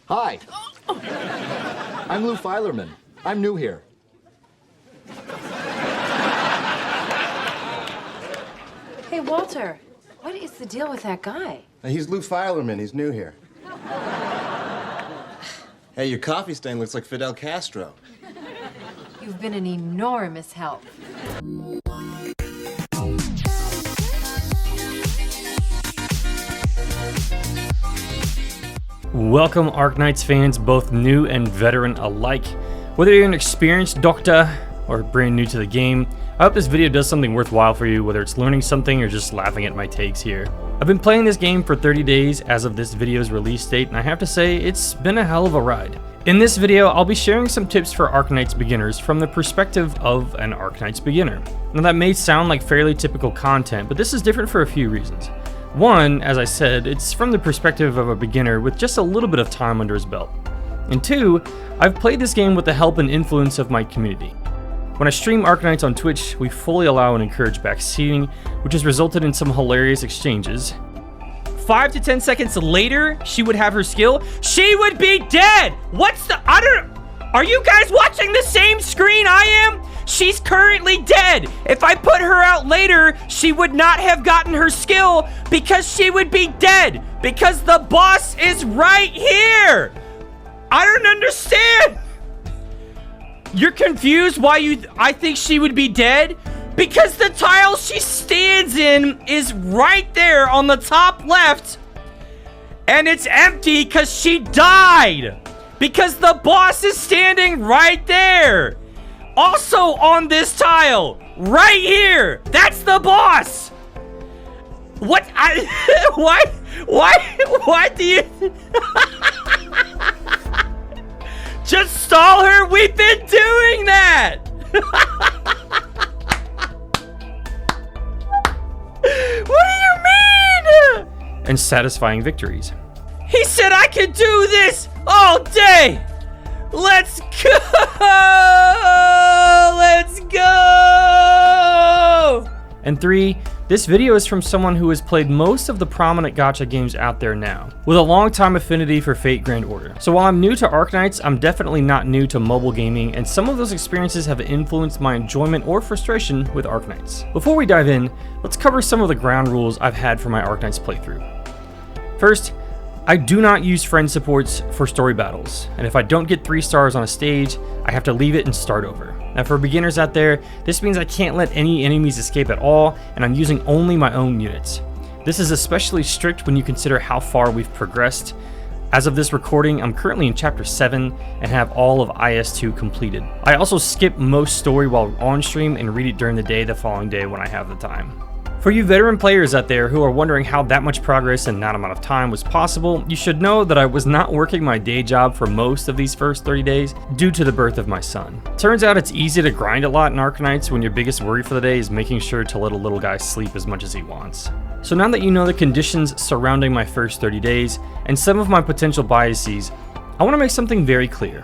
Hi. I'm Lou Filerman. I'm new here. Hey, Walter, what is the deal with that guy? He's Lou Filerman. He's new here. Hey, your coffee stain looks like Fidel Castro. You've been an enormous help. Welcome, Arknights fans, both new and veteran alike. Whether you're an experienced doctor or brand new to the game, I hope this video does something worthwhile for you, whether it's learning something or just laughing at my takes here. I've been playing this game for 30 days as of this video's release date, and I have to say, it's been a hell of a ride. In this video, I'll be sharing some tips for Arknights beginners from the perspective of an Arknights beginner. Now that may sound like fairly typical content, but this is different for a few reasons. One, as I said, it's from the perspective of a beginner with just a little bit of time under his belt. And two, I've played this game with the help and influence of my community. When I stream Arknights on Twitch, we fully allow and encourage backseating, which has resulted in some hilarious exchanges. 5 to 10 seconds later, she would have her skill. She would be dead! Are you guys watching the same screen I am? She's currently dead. If I put her out later, she would not have gotten her skill because she would be dead. Because the boss is right here. I don't understand. You're confused why I think she would be dead? Because the tile she stands in is right there on the top left. And it's empty because she died. Because the boss is standing right there. Also on this tile, right here. That's the boss. What? Why do you... Just stall her. We've been doing that. What do you mean? And satisfying victories. He said I could do this all day. Let's go! Let's go! And 3, this video is from someone who has played most of the prominent gacha games out there now, with a long-time affinity for Fate Grand Order. So while I'm new to Arknights, I'm definitely not new to mobile gaming, and some of those experiences have influenced my enjoyment or frustration with Arknights. Before we dive in, let's cover some of the ground rules I've had for my Arknights playthrough. First, I do not use friend supports for story battles, and if I don't get 3 stars on a stage, I have to leave it and start over. Now for beginners out there, this means I can't let any enemies escape at all, and I'm using only my own units. This is especially strict when you consider how far we've progressed. As of this recording, I'm currently in chapter 7 and have all of IS2 completed. I also skip most story while on stream and read it during the day the following day when I have the time. For you veteran players out there who are wondering how that much progress in that amount of time was possible, you should know that I was not working my day job for most of these first 30 days due to the birth of my son. Turns out it's easy to grind a lot in Arknights when your biggest worry for the day is making sure to let a little guy sleep as much as he wants. So now that you know the conditions surrounding my first 30 days and some of my potential biases, I want to make something very clear.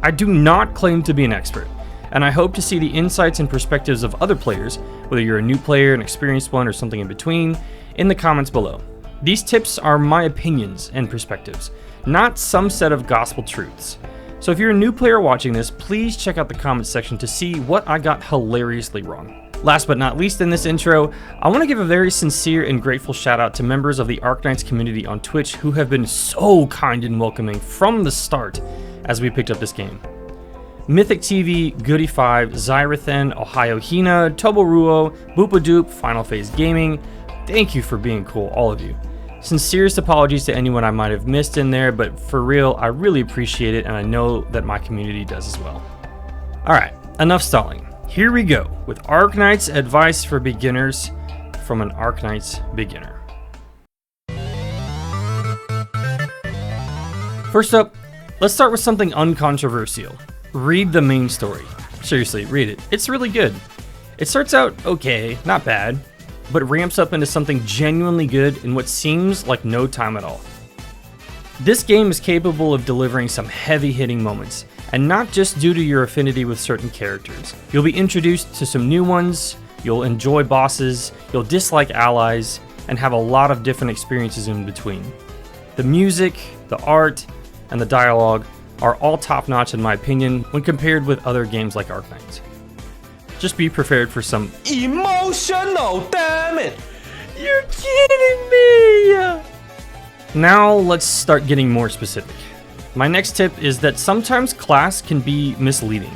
I do not claim to be an expert, and I hope to see the insights and perspectives of other players, whether you're a new player, an experienced one, or something in between, in the comments below. These tips are my opinions and perspectives, not some set of gospel truths. So if you're a new player watching this, please check out the comments section to see what I got hilariously wrong. Last but not least in this intro, I want to give a very sincere and grateful shout out to members of the Arknights community on Twitch who have been so kind and welcoming from the start as we picked up this game. Mythic TV, Goody5, Zyrathen, Ohio Hina, Toboruo, Boopadoop, Final Phase Gaming, thank you for being cool, all of you. Sincerest apologies to anyone I might have missed in there, but for real, I really appreciate it and I know that my community does as well. Alright, enough stalling. Here we go with Arknights advice for beginners from an Arknights beginner. First up, let's start with something uncontroversial. Read the main story. Seriously, read it. It's really good. It starts out okay, not bad, but ramps up into something genuinely good in what seems like no time at all. This game is capable of delivering some heavy-hitting moments, and not just due to your affinity with certain characters. You'll be introduced to some new ones, you'll enjoy bosses, you'll dislike allies, and have a lot of different experiences in between. The music, the art, and the dialogue are all top-notch in my opinion when compared with other games like Arknights. Just be prepared for some emotional, damn it! You're kidding me! Now let's start getting more specific. My next tip is that sometimes class can be misleading.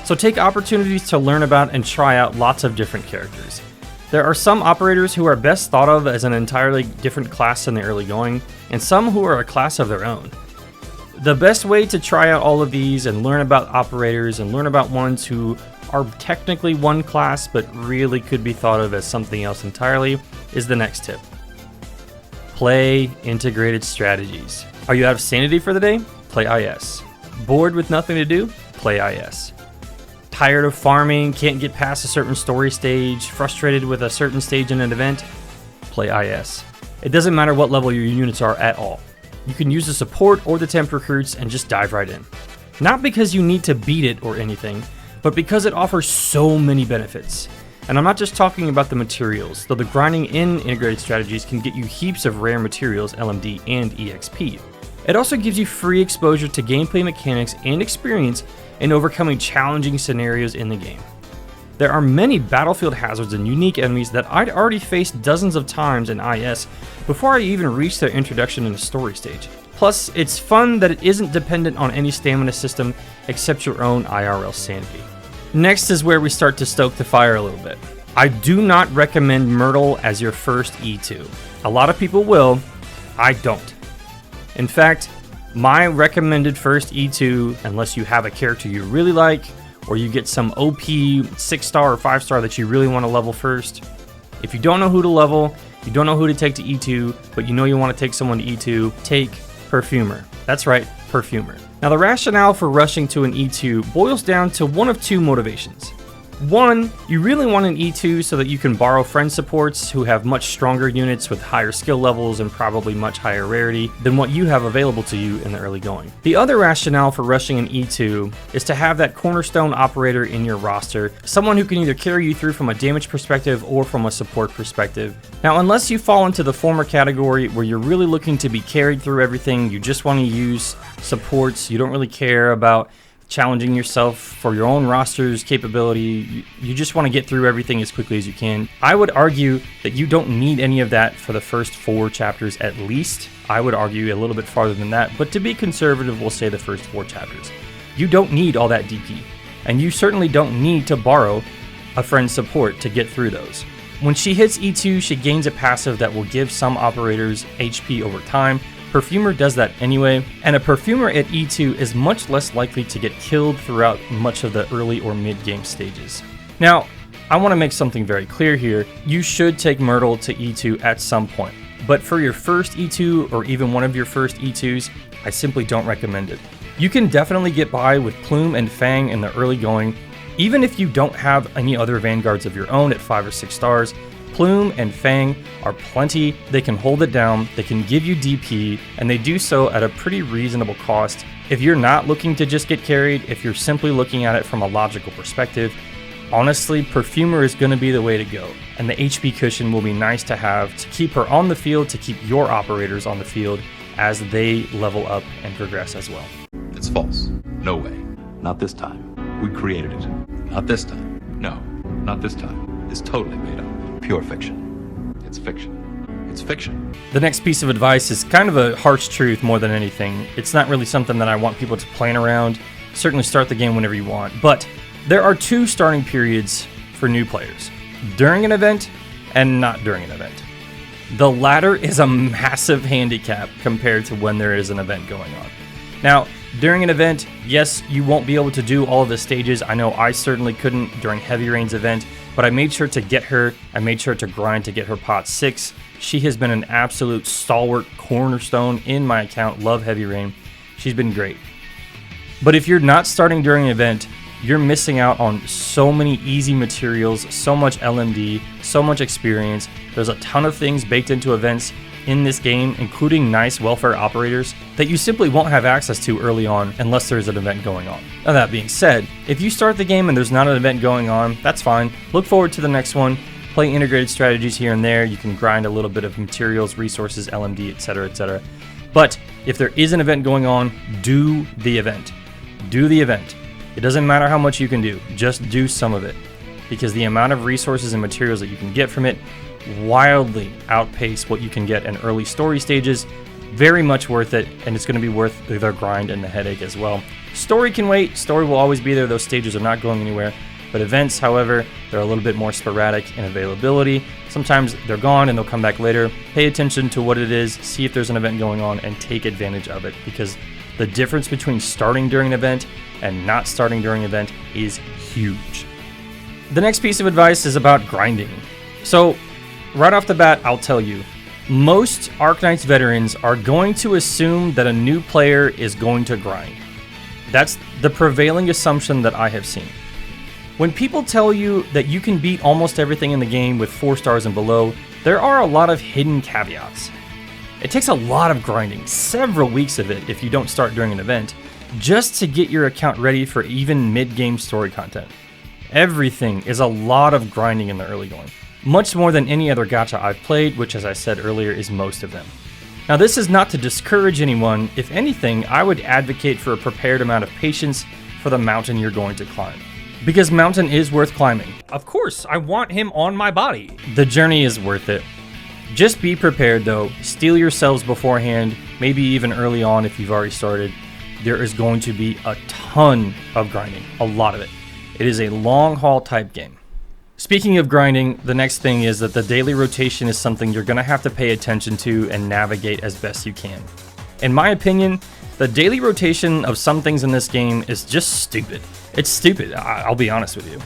So take opportunities to learn about and try out lots of different characters. There are some operators who are best thought of as an entirely different class in the early going, and some who are a class of their own. The best way to try out all of these and learn about operators and learn about ones who are technically one class but really could be thought of as something else entirely is the next tip. Play integrated strategies. Are you out of sanity for the day? Play IS. Bored with nothing to do? Play IS. Tired of farming, can't get past a certain story stage, frustrated with a certain stage in an event? Play IS. It doesn't matter what level your units are at all. You can use the support or the temp recruits and just dive right in. Not because you need to beat it or anything, but because it offers so many benefits. And I'm not just talking about the materials, though the grinding in integrated strategies can get you heaps of rare materials, LMD, and EXP. It also gives you free exposure to gameplay mechanics and experience in overcoming challenging scenarios in the game. There are many battlefield hazards and unique enemies that I'd already faced dozens of times in IS before I even reached their introduction in the story stage. Plus, it's fun that it isn't dependent on any stamina system except your own IRL sanity. Next is where we start to stoke the fire a little bit. I do not recommend Myrtle as your first E2. A lot of people will, I don't. In fact, my recommended first E2, unless you have a character you really like, or you get some OP 6-star or 5-star that you really want to level first. If you don't know who to level, you don't know who to take to E2, but you know you want to take someone to E2, take Perfumer. That's right, Perfumer. Now the rationale for rushing to an E2 boils down to one of two motivations. One, you really want an E2 so that you can borrow friend supports who have much stronger units with higher skill levels and probably much higher rarity than what you have available to you in the early going. The other rationale for rushing an E2 is to have that cornerstone operator in your roster, someone who can either carry you through from a damage perspective or from a support perspective. Now, unless you fall into the former category where you're really looking to be carried through everything, you just want to use supports, you don't really care about challenging yourself for your own roster's capability, you just want to get through everything as quickly as you can. I would argue that you don't need any of that for the first 4 chapters at least. I would argue a little bit farther than that, but to be conservative, we'll say the first 4 chapters. You don't need all that DP, and you certainly don't need to borrow a friend's support to get through those. When she hits E2, she gains a passive that will give some operators HP over time. Perfumer does that anyway, and a Perfumer at E2 is much less likely to get killed throughout much of the early or mid-game stages. Now, I want to make something very clear here. You should take Myrtle to E2 at some point, but for your first E2 or even one of your first E2s, I simply don't recommend it. You can definitely get by with Plume and Fang in the early going, even if you don't have any other vanguards of your own at 5 or 6 stars. Plume and Fang are plenty, they can hold it down, they can give you DP, and they do so at a pretty reasonable cost. If you're not looking to just get carried, if you're simply looking at it from a logical perspective, honestly, Perfumer is going to be the way to go, and the HP cushion will be nice to have to keep her on the field, to keep your operators on the field as they level up and progress as well. It's false. No way. Not this time. We created it. Not this time. No, not this time. It's totally made up. Pure fiction. It's fiction. It's fiction. The next piece of advice is kind of a harsh truth more than anything. It's not really something that I want people to plan around. Certainly start the game whenever you want, but there are 2 starting periods for new players: during an event and not during an event. The latter is a massive handicap compared to when there is an event going on. Now, during an event, yes, you won't be able to do all of the stages. I know I certainly couldn't during Heavy Rain's event, but I made sure to get her. I made sure to grind to get her pot 6. She has been an absolute stalwart cornerstone in my account. Love Heavy Rain. She's been great. But if you're not starting during an event, you're missing out on so many easy materials, so much LMD, so much experience. There's a ton of things baked into events in this game, including nice welfare operators, that you simply won't have access to early on unless there's an event going on. Now that being said, if you start the game and there's not an event going on, that's fine. Look forward to the next one. Play integrated strategies here and there. You can grind a little bit of materials, resources, LMD, etc., etc. But if there is an event going on, do the event. Do the event. It doesn't matter how much you can do, just do some of it. Because the amount of resources and materials that you can get from it wildly outpace what you can get in early story stages. Very much worth it, and it's going to be worth the grind and the headache as well. Story can wait. Story will always be there. Those stages are not going anywhere. But events, however, they're a little bit more sporadic in availability. Sometimes they're gone and they'll come back later. Pay attention to what it is, see if there's an event going on, and take advantage of it, because the difference between starting during an event and not starting during an event is huge. The next piece of advice is about grinding. So, right off the bat, I'll tell you, most Arknights veterans are going to assume that a new player is going to grind. That's the prevailing assumption that I have seen. When people tell you that you can beat almost everything in the game with 4 stars and below, there are a lot of hidden caveats. It takes a lot of grinding, several weeks of it if you don't start during an event, just to get your account ready for even mid-game story content. Everything is a lot of grinding in the early going. Much more than any other gacha I've played, which as I said earlier is most of them. Now this is not to discourage anyone. If anything, I would advocate for a prepared amount of patience for the mountain you're going to climb. Because mountain is worth climbing. Of course, I want him on my body. The journey is worth it. Just be prepared though. Steel yourselves beforehand, maybe even early on if you've already started. There is going to be a ton of grinding, a lot of it. It is a long haul type game. Speaking of grinding, the next thing is that the daily rotation is something you're going to have to pay attention to and navigate as best you can. In my opinion, the daily rotation of some things in this game is just stupid. It's stupid, I'll be honest with you.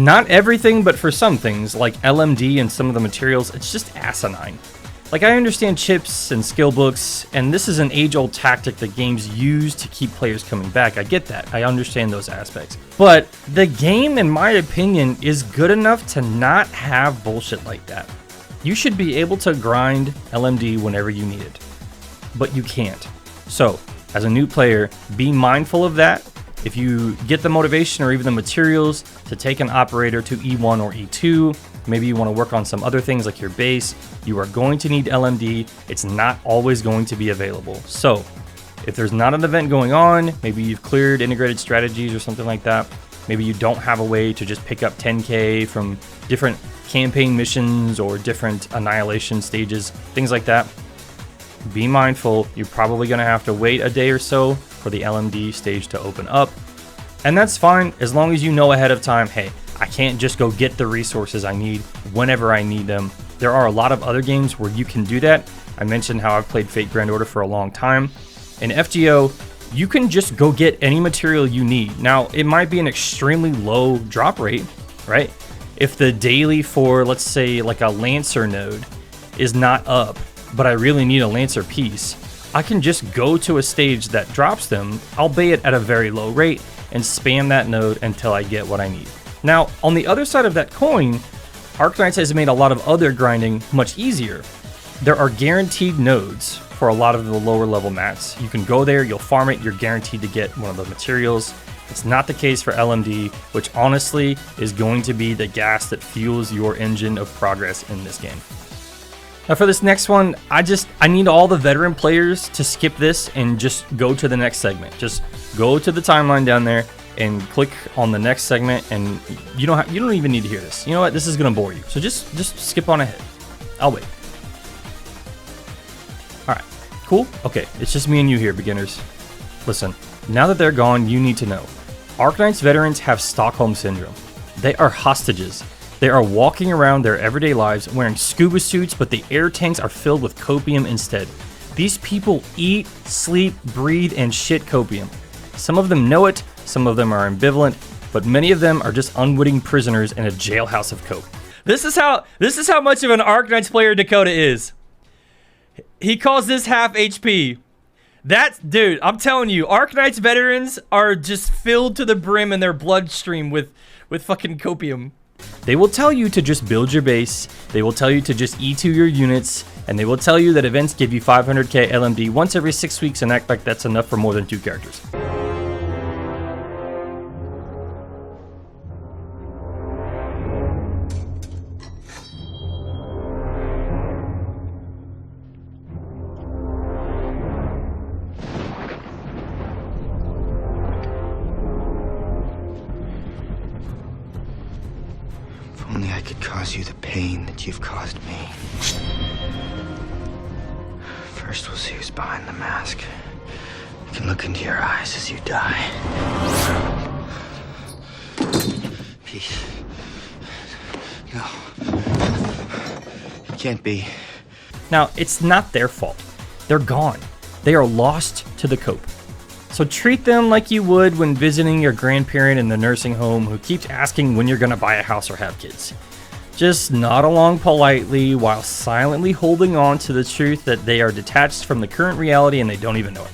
Not everything, but for some things, like LMD and some of the materials, it's just asinine. Like, I understand chips and skill books, and this is an age-old tactic that games use to keep players coming back. I get that. I understand those aspects. But the game, in my opinion, is good enough to not have bullshit like that. You should be able to grind LMD whenever you need it, but you can't. So, as a new player, be mindful of that. If you get the motivation or even the materials to take an operator to E1 or E2, maybe you want to work on some other things like your base, you are going to need LMD. It's not always going to be available. So if there's not an event going on, maybe you've cleared integrated strategies or something like that, maybe you don't have a way to just pick up 10k from different campaign missions or different annihilation stages, things like that, be mindful. You're probably going to have to wait a day or so for the LMD stage to open up. And that's fine as long as you know ahead of time, hey, I can't just go get the resources I need whenever I need them. There are a lot of other games where you can do that. I mentioned how I've played Fate Grand Order for a long time. In FGO, you can just go get any material you need. Now, it might be an extremely low drop rate, right? If the daily for, let's say, like a Lancer node is not up, but I really need a Lancer piece, I can just go to a stage that drops them, albeit at a very low rate, and spam that node until I get what I need. Now, on the other side of that coin, Arknights has made a lot of other grinding much easier. There are guaranteed nodes for a lot of the lower level mats. You can go there, you'll farm it, you're guaranteed to get one of the materials. It's not the case for LMD, which honestly is going to be the gas that fuels your engine of progress in this game. Now for this next one, I need all the veteran players to skip this and just go to the next segment. Just go to the timeline down there and click on the next segment, and you don't even need to hear this. You know what? This is gonna bore you. So just skip on ahead. I'll wait. All right, cool. Okay, it's just me and you here, beginners. Listen, now that they're gone, you need to know. Arknights veterans have Stockholm Syndrome. They are hostages. They are walking around their everyday lives wearing scuba suits, but the air tanks are filled with copium instead. These people eat, sleep, breathe, and shit copium. Some of them know it, some of them are ambivalent, but many of them are just unwitting prisoners in a jailhouse of cope. This is how much of an Arknights player Dakota is. He calls this half HP. Dude, I'm telling you, Arknights veterans are just filled to the brim in their bloodstream with fucking copium. They will tell you to just build your base, they will tell you to just E2 your units, and they will tell you that events give you 500k LMD once every 6 weeks and act like that's enough for more than 2 characters. cause you the pain that you've caused me. First, we'll see who's behind the mask. I can look into your eyes as you die. Peace. No. It can't be. Now, it's not their fault. They're gone. They are lost to the cope. So treat them like you would when visiting your grandparent in the nursing home who keeps asking when you're going to buy a house or have kids. Just nod along politely while silently holding on to the truth that they are detached from the current reality and they don't even know it.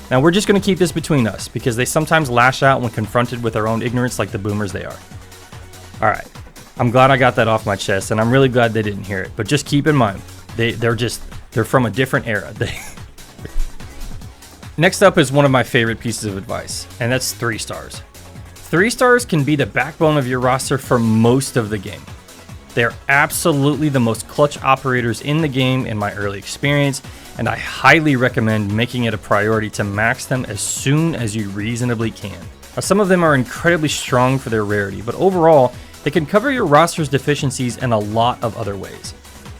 Now, we're just going to keep this between us because they sometimes lash out when confronted with their own ignorance like the boomers they are. Alright, I'm glad I got that off my chest, and I'm really glad they didn't hear it. But just keep in mind, they're from a different era. Next up is one of my favorite pieces of advice, and that's 3 stars. 3 stars can be the backbone of your roster for most of the game. They're absolutely the most clutch operators in the game in my early experience, and I highly recommend making it a priority to max them as soon as you reasonably can. Now, some of them are incredibly strong for their rarity, but overall, they can cover your roster's deficiencies in a lot of other ways.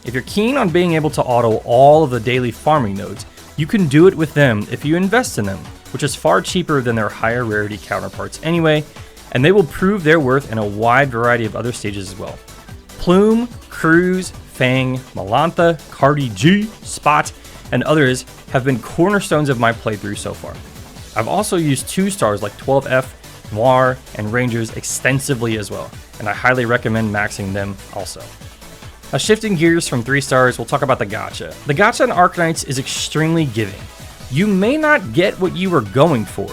If you're keen on being able to auto all of the daily farming nodes, you can do it with them if you invest in them, which is far cheaper than their higher rarity counterparts anyway, and they will prove their worth in a wide variety of other stages as well. Plume, Cruz, Fang, Malantha, Cardi G, Spot, and others have been cornerstones of my playthrough so far. I've also used 2 stars like 12F, Noir, and Rangers extensively as well, and I highly recommend maxing them also. Now, shifting gears from 3 stars, we'll talk about the gacha. The gacha in Arknights is extremely giving. You may not get what you were going for,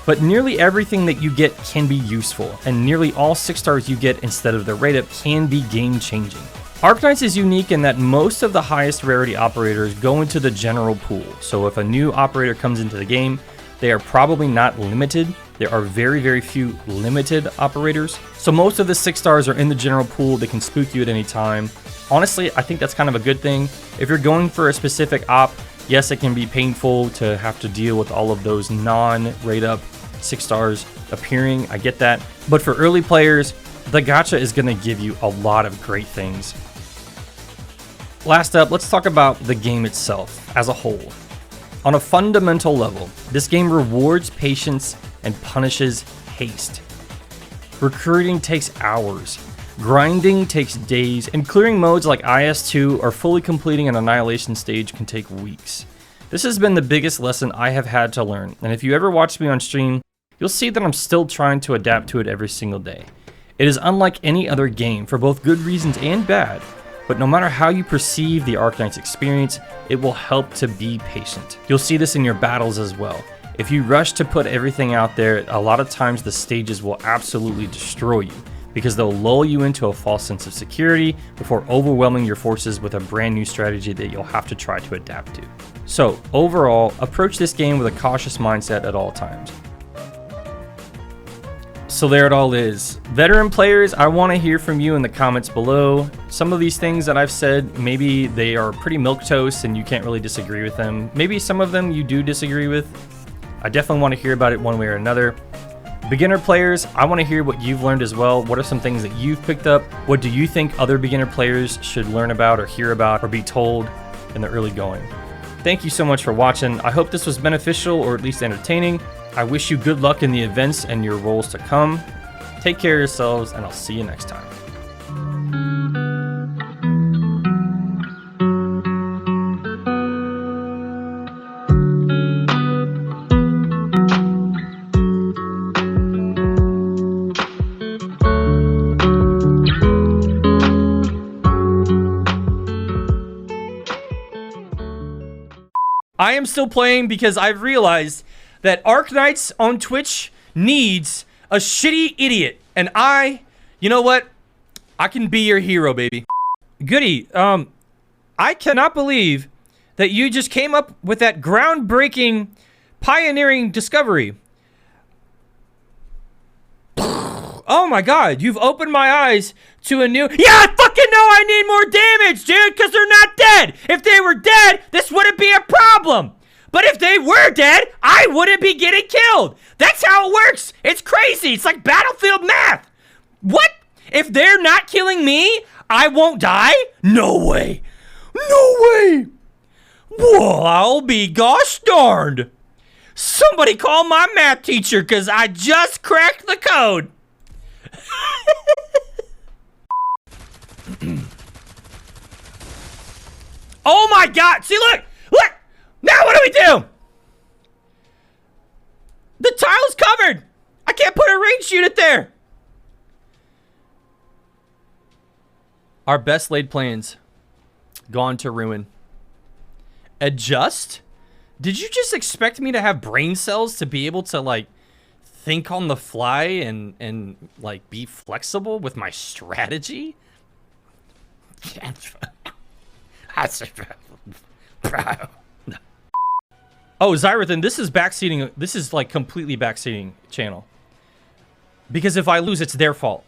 but nearly everything that you get can be useful, and nearly all 6 stars you get instead of the rate up can be game changing. Arknights is unique in that most of the highest rarity operators go into the general pool, so if a new operator comes into the game, they are probably not limited. There are very, very few limited operators. So most of the 6 stars are in the general pool. They can spook you at any time. Honestly, I think that's kind of a good thing. If you're going for a specific op, yes, it can be painful to have to deal with all of those non-rate up 6 stars appearing. I get that. But for early players, the gacha is going to give you a lot of great things. Last up, let's talk about the game itself as a whole. On a fundamental level, this game rewards patience and punishes haste. Recruiting takes hours, grinding takes days, and clearing modes like IS-2 or fully completing an annihilation stage can take weeks. This has been the biggest lesson I have had to learn, and if you ever watch me on stream, you'll see that I'm still trying to adapt to it every single day. It is unlike any other game for both good reasons and bad, but no matter how you perceive the Arknights experience, it will help to be patient. You'll see this in your battles as well. If you rush to put everything out there, a lot of times the stages will absolutely destroy you because they'll lull you into a false sense of security before overwhelming your forces with a brand new strategy that you'll have to try to adapt to. So overall, approach this game with a cautious mindset at all times. So there it all is. Veteran players, I want to hear from you in the comments below. Some of these things that I've said, maybe they are pretty milquetoast and you can't really disagree with them. Maybe some of them you do disagree with. I definitely want to hear about it one way or another. Beginner players, I want to hear what you've learned as well. What are some things that you've picked up? What do you think other beginner players should learn about or hear about or be told in the early going? Thank you so much for watching. I hope this was beneficial or at least entertaining. I wish you good luck in the events and your roles to come. Take care of yourselves, and I'll see you next time. I am still playing because I've realized that Arknights on Twitch needs a shitty idiot. And you know what? I can be your hero, baby. Goody, I cannot believe that you just came up with that groundbreaking, pioneering discovery. Oh my god, you've opened my eyes to a new... Yeah, I fucking know I need more damage, dude, because they're not dead. If they were dead, this wouldn't be a problem. But if they were dead, I wouldn't be getting killed. That's how it works. It's crazy. It's like Battlefield math. What? If they're not killing me, I won't die? No way. No way. Well, I'll be gosh darned. Somebody call my math teacher because I just cracked the code. Oh my God. See, look. Look. Now what do we do? The tile's covered. I can't put a range unit there. Our best laid plans gone to ruin. Adjust? Did you just expect me to have brain cells to be able to like think on the fly and like be flexible with my strategy? Oh, Zyrathan, this is backseating. This is like completely backseating channel. Because if I lose, it's their fault.